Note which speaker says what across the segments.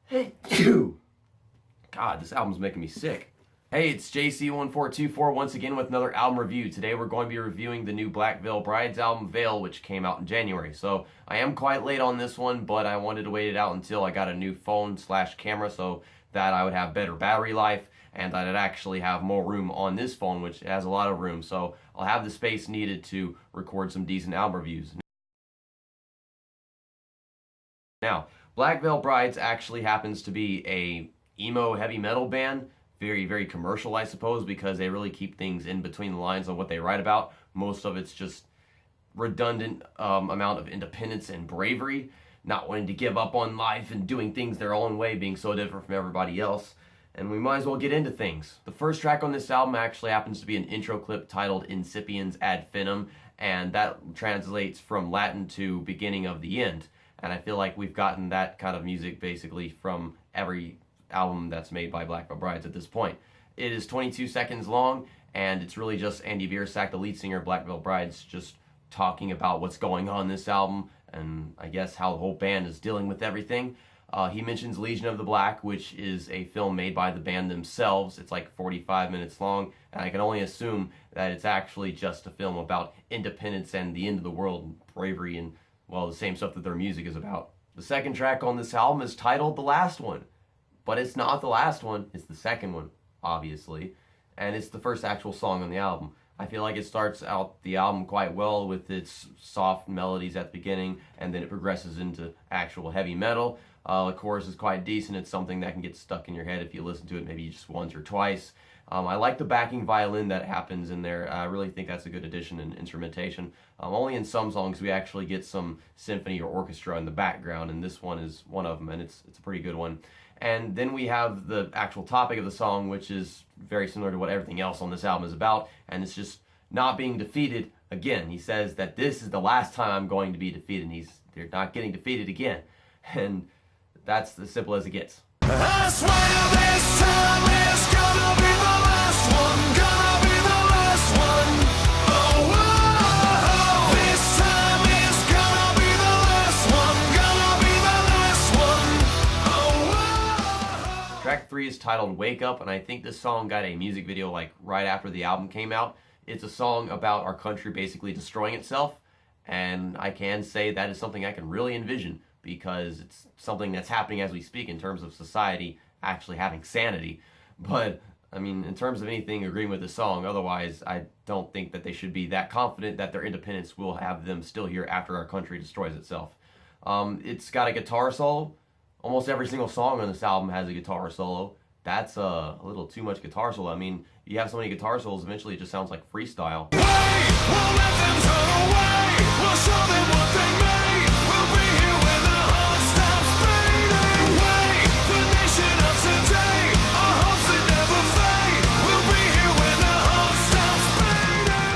Speaker 1: Hey, God, this album's making me sick. Hey, it's JC1424 once again with another album review. Today we're going to be reviewing the new Black Veil Brides album, Vail, which came out in January. So I am quite late on this one, but I wanted to wait it out until I got a new phone/camera so that I would have better battery life and that I'd actually have more room on this phone, which has a lot of room. So I'll have the space needed to record some decent album reviews. Now, Black Veil Brides actually happens to be a emo heavy metal band. Very, very commercial, I suppose, because they really keep things in between the lines on what they write about. Most of it's just redundant amount of independence and bravery, not wanting to give up on life and doing things their own way, being so different from everybody else. And we might as well get into things. The first track on this album actually happens to be an intro clip titled Incipiens ad Finum, and that translates from Latin to beginning of the end. And I feel like we've gotten that kind of music basically from every album that's made by Black Veil Brides at this point. It is 22 seconds long, and it's really just Andy Biersack, the lead singer of Black Veil Brides, just talking about what's going on in this album, and I guess how the whole band is dealing with everything. He mentions Legion of the Black, which is a film made by the band themselves. It's like 45 minutes long, and I can only assume that it's actually just a film about independence and the end of the world and bravery and, well, the same stuff that their music is about. The second track on this album is titled The Last One. But it's not the last one, it's the second one, obviously. And it's the first actual song on the album. I feel like it starts out the album quite well with its soft melodies at the beginning, and then it progresses into actual heavy metal. The chorus is quite decent. It's something that can get stuck in your head if you listen to it maybe just once or twice. I like the backing violin that happens in there. I really think that's a good addition in instrumentation. Only in some songs we actually get some symphony or orchestra in the background, and this one is one of them, and it's a pretty good one. And then we have the actual topic of the song, which is very similar to what everything else on this album is about, and it's just not being defeated again. He says that this is the last time I'm going to be defeated, and they're not getting defeated again. And that's as simple as it gets.
Speaker 2: I swear this time is gonna be the last one, gonna be the last one. Oh, oh, oh. This time is gonna be the last one, gonna be the last one. Oh, oh, oh.
Speaker 1: Track 3 is titled Wake Up, and I think this song got a music video like right after the album came out. It's a song about our country basically destroying itself, and I can say that is something I can really envision, because it's something that's happening as we speak in terms of society actually having sanity. But, I mean, in terms of anything agreeing with the song, otherwise, I don't think that they should be that confident that their independence will have them still here after our country destroys itself. It's got a guitar solo. Almost every single song on this album has a guitar solo. That's a little too much guitar solo. I mean, you have so many guitar solos, eventually it just sounds like freestyle.
Speaker 2: We'll let them turn away. We'll show them what they made. We'll be here when the heart stops beating. Wait, the nation of today. Our hopes that never fade. We'll be here when the heart stops beating.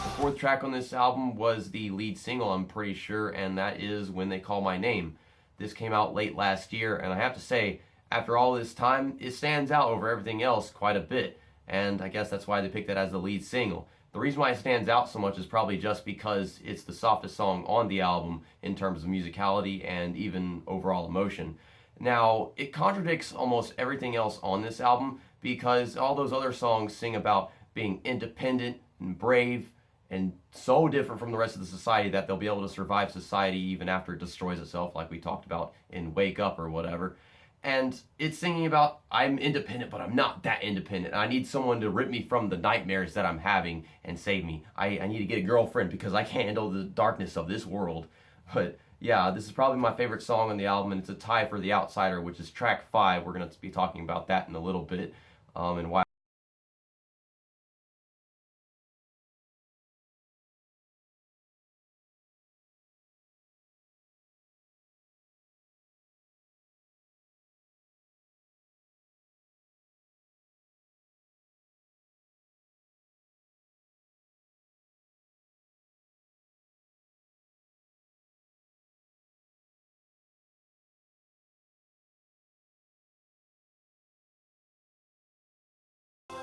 Speaker 1: The fourth track on this album was the lead single, I'm pretty sure, and that is When They Call My Name. This came out late last year, and I have to say, after all this time, it stands out over everything else quite a bit, and I guess that's why they picked that as the lead single. The reason why it stands out so much is probably just because it's the softest song on the album in terms of musicality and even overall emotion. Now, it contradicts almost everything else on this album, because all those other songs sing about being independent and brave and so different from the rest of the society that they'll be able to survive society even after it destroys itself, like we talked about in Wake Up or whatever. And it's singing about, I'm independent, but I'm not that independent. I need someone to rip me from the nightmares that I'm having and save me. I need to get a girlfriend because I can't handle the darkness of this world. But yeah, this is probably my favorite song on the album, and it's a tie for The Outsider, which is track 5. We're going to be talking about that in a little bit, and why.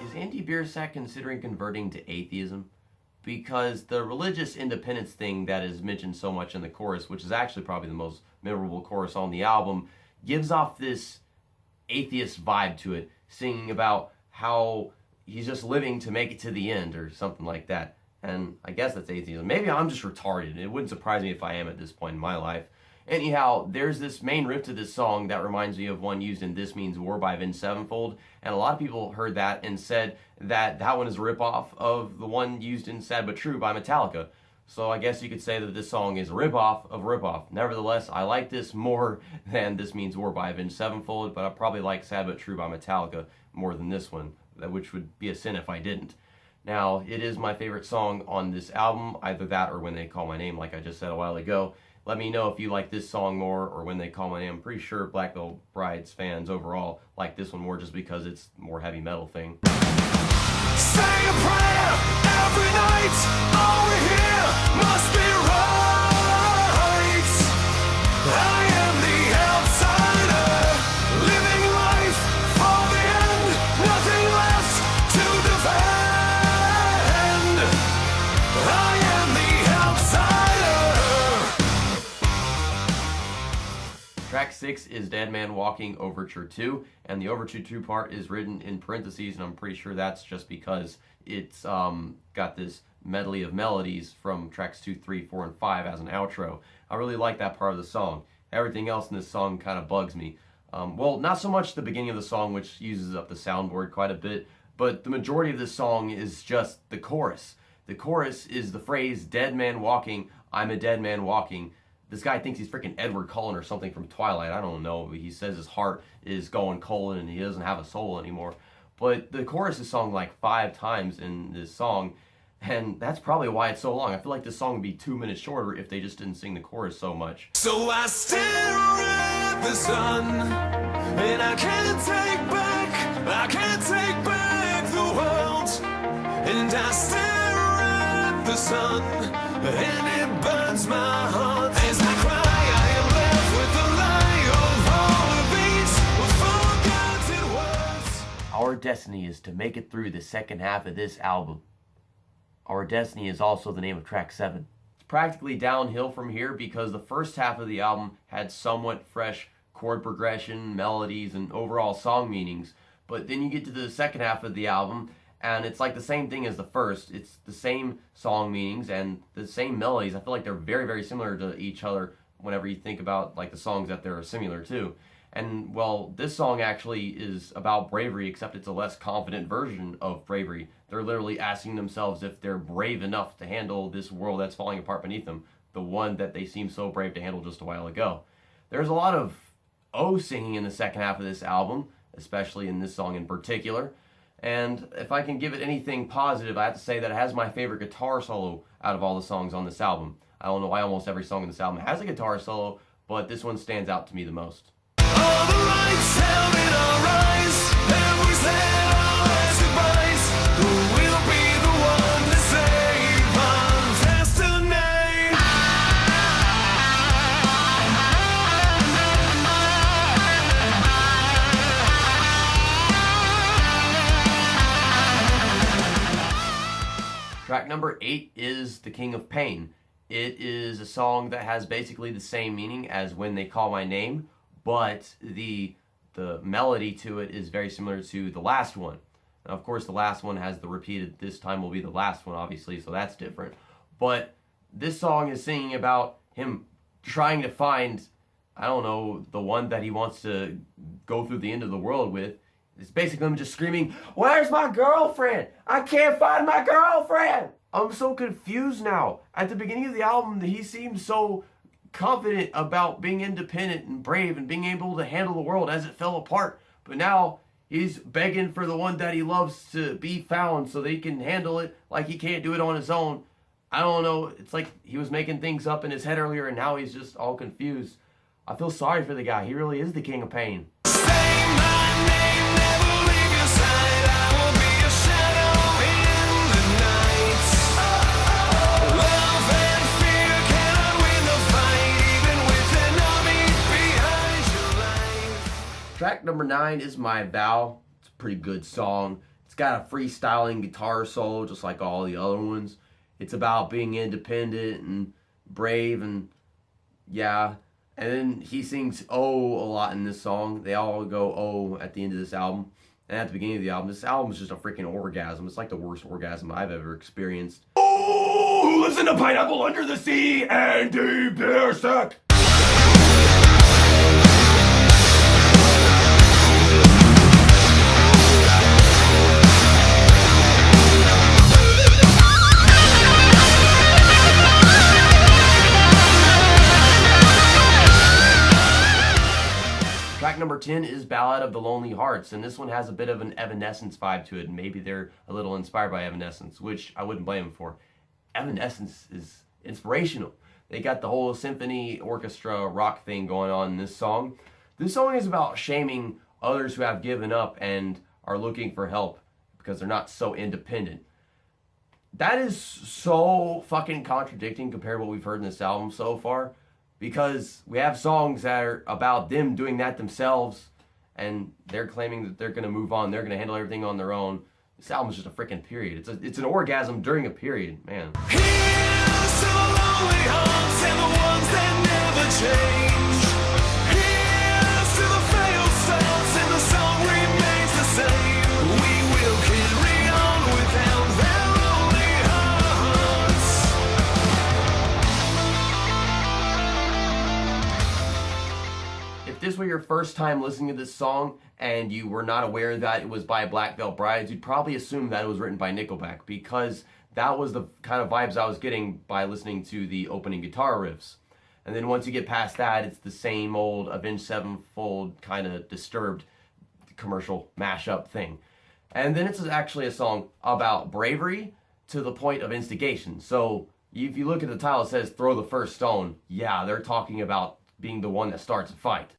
Speaker 1: Is Andy Biersack considering converting to atheism? Because the religious independence thing that is mentioned so much in the chorus, which is actually probably the most memorable chorus on the album, gives off this atheist vibe to it, singing about how he's just living to make it to the end or something like that. And I guess that's atheism. Maybe I'm just retarded. It wouldn't surprise me if I am at this point in my life. Anyhow, there's this main riff to this song that reminds me of one used in This Means War by Avenged Sevenfold, and a lot of people heard that and said that that one is a ripoff of the one used in Sad But True by Metallica. So I guess you could say that this song is a ripoff of a ripoff. Nevertheless, I like this more than This Means War by Avenged Sevenfold, but I probably like Sad But True by Metallica more than this one, which would be a sin if I didn't. Now, it is my favorite song on this album, either that or When They Call My Name, like I just said a while ago. Let me know if you like this song more or When They Call My Name. I'm pretty sure Black Veil Brides fans overall like this one more just because it's more heavy metal thing.
Speaker 2: Say a prayer every night. All we hear must be right. I am the outsider, living life for the end. Nothing left to defend. I am the outsider.
Speaker 1: Track 6 is Dead Man Walking Overture 2, and the Overture 2 part is written in parentheses, and I'm pretty sure that's just because it's got this medley of melodies from tracks 2, 3, 4, and 5 as an outro. I really like that part of the song. Everything else in this song kind of bugs me. Well, not so much the beginning of the song, which uses up the soundboard quite a bit, but the majority of this song is just the chorus. The chorus is the phrase, dead man walking, I'm a dead man walking. This guy thinks he's freaking Edward Cullen or something from Twilight. I don't know. He says his heart is going Cullen and he doesn't have a soul anymore. But the chorus is sung like 5 times in this song, and that's probably why it's so long. I feel like this song would be 2 minutes shorter if they just didn't sing the chorus so much.
Speaker 2: So I stare at the sun, and I can't take back the world. And I stare at the sun, and it burns my heart. As I cry, I am left with the lie of all of these forgotten words.
Speaker 1: Our destiny is to make it through the second half of this album. Our Destiny is also the name of track 7. It's practically downhill from here because the first half of the album had somewhat fresh chord progression, melodies, and overall song meanings. But then you get to the second half of the album, and it's like the same thing as the first. It's the same song meanings and the same melodies. I feel like they're very, very similar to each other whenever you think about like the songs that they're similar to. And well, this song actually is about bravery, except it's a less confident version of bravery. They're literally asking themselves if they're brave enough to handle this world that's falling apart beneath them, the one that they seemed so brave to handle just a while ago. There's a lot of O singing in the second half of this album, especially in this song in particular. And if I can give it anything positive, I have to say that it has my favorite guitar solo out of all the songs on this album. I don't know why almost every song in this album has a guitar solo, but this one stands out to me the most.
Speaker 2: All the lights held in our eyes, and we said all as goodbyes. Who will be the one to save our destiny?
Speaker 1: Track number 8 is The King of Pain. It is a song that has basically the same meaning as When They Call My Name, but the melody to it is very similar to the last one. And of course, the last one has the repeated, this time will be the last one, obviously, so that's different. But this song is singing about him trying to find, I don't know, the one that he wants to go through the end of the world with. It's basically him just screaming, "Where's my girlfriend? I can't find my girlfriend!" I'm so confused now. At the beginning of the album, he seemed so confident about being independent and brave and being able to handle the world as it fell apart. But now he's begging for the one that he loves to be found so that he can handle it like he can't do it on his own. I don't know. It's like he was making things up in his head earlier and now he's just all confused. I feel sorry for the guy. He really is the king of pain.
Speaker 2: Say my name, never leave your side. I will be a shadow in the night. Love and fear cannot win the fight, even with an army behind your life.
Speaker 1: Track number 9 is My Vow. It's a pretty good song. It's got a freestyling guitar solo just like all the other ones. It's about being independent and brave and yeah. And then he sings "Oh" a lot in this song. They all go "Oh" at the end of this album. And at the beginning of the album, this album is just a freaking orgasm. It's like the worst orgasm I've ever experienced. Oh, who lives in a pineapple under the sea and deep their sack? Track number 10 is Ballad of the Lonely Hearts, and this one has a bit of an Evanescence vibe to it, and maybe they're a little inspired by Evanescence, which I wouldn't blame them for. Evanescence is inspirational. They got the whole symphony, orchestra, rock thing going on in this song. This song is about shaming others who have given up and are looking for help because they're not so independent. That is so fucking contradicting compared to what we've heard in this album so far. Because we have songs that are about them doing that themselves, and they're claiming that they're going to move on, they're going to handle everything on their own. This album is just a freaking period. It's an orgasm during a period, man.
Speaker 2: Here's to the lonely hearts and the ones that never change. Here's to the failed starts and the song remains the same. We will carry on without their lonely hearts.
Speaker 1: If this were your first time listening to this song and you were not aware that it was by Black Veil Brides, you'd probably assume that it was written by Nickelback, because that was the kind of vibes I was getting by listening to the opening guitar riffs. And then once you get past that, it's the same old Avenged Sevenfold kind of Disturbed commercial mashup thing. And then it's actually a song about bravery to the point of instigation. So if you look at the title, it says "Throw the First Stone." Yeah, they're talking about being the one that starts a fight.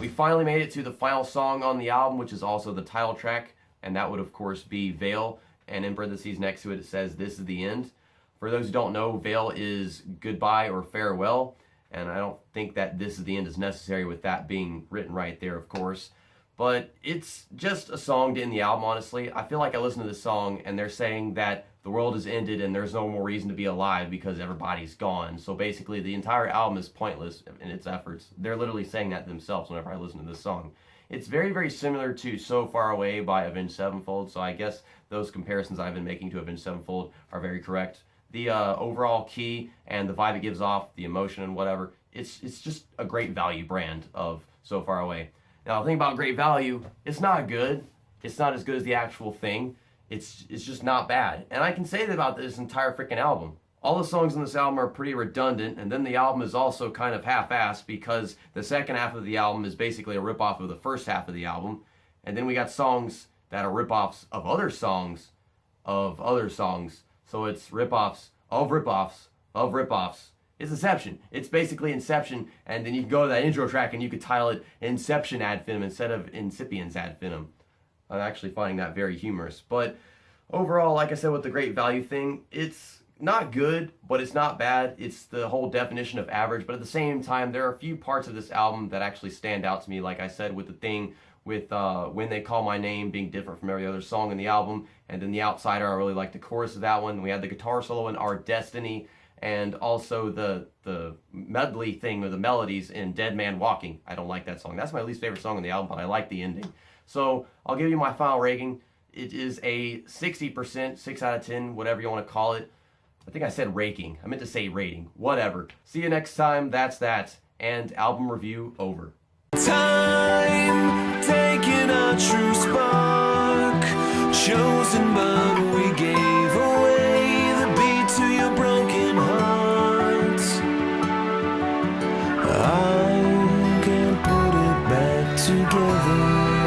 Speaker 1: We finally made it to the final song on the album, which is also the title track, and that would of course be Vail, and in parentheses next to it, it says "This is the end." For those who don't know, Vail is goodbye or farewell, and I don't think that "This is the end" is necessary with that being written right there, of course. But it's just a song to end the album, honestly. I feel like I listen to this song and they're saying that the world has ended and there's no more reason to be alive because everybody's gone. So basically the entire album is pointless in its efforts. They're literally saying that themselves whenever I listen to this song. It's very, very similar to "So Far Away" by Avenged Sevenfold, so I guess those comparisons I've been making to Avenged Sevenfold are very correct. The overall key and the vibe it gives off, the emotion and whatever, it's just a great value brand of "So Far Away." Now, the thing about Great Value, it's not good. It's not as good as the actual thing. It's just not bad. And I can say that about this entire freaking album. All the songs in this album are pretty redundant, and then the album is also kind of half-assed because the second half of the album is basically a ripoff of the first half of the album. And then we got songs that are ripoffs of other songs of other songs. So it's ripoffs of ripoffs of ripoffs. It's Inception. It's basically Inception, and then you can go to that intro track and you could title it Inception Ad Finum instead of Incipiens Ad Finum. I'm actually finding that very humorous. But overall, like I said with the Great Value thing, it's not good, but it's not bad. It's the whole definition of average, but at the same time, there are a few parts of this album that actually stand out to me, like I said, with the thing with When They Call My Name being different from every other song in the album, and then The Outsider, I really like the chorus of that one. We had the guitar solo in Our Destiny, and also the medley thing with the melodies in Dead Man Walking. I don't like that song. That's my least favorite song on the album, but I like the ending. So I'll give you my final rating. It is a 60%, 6 out of 10, whatever you want to call it. I think I said raking. I meant to say rating. Whatever. See you next time. That's that. And album review over.
Speaker 2: Time taking a true spark, chosen but we gave away the beat to your broken heart. I can't put it back together.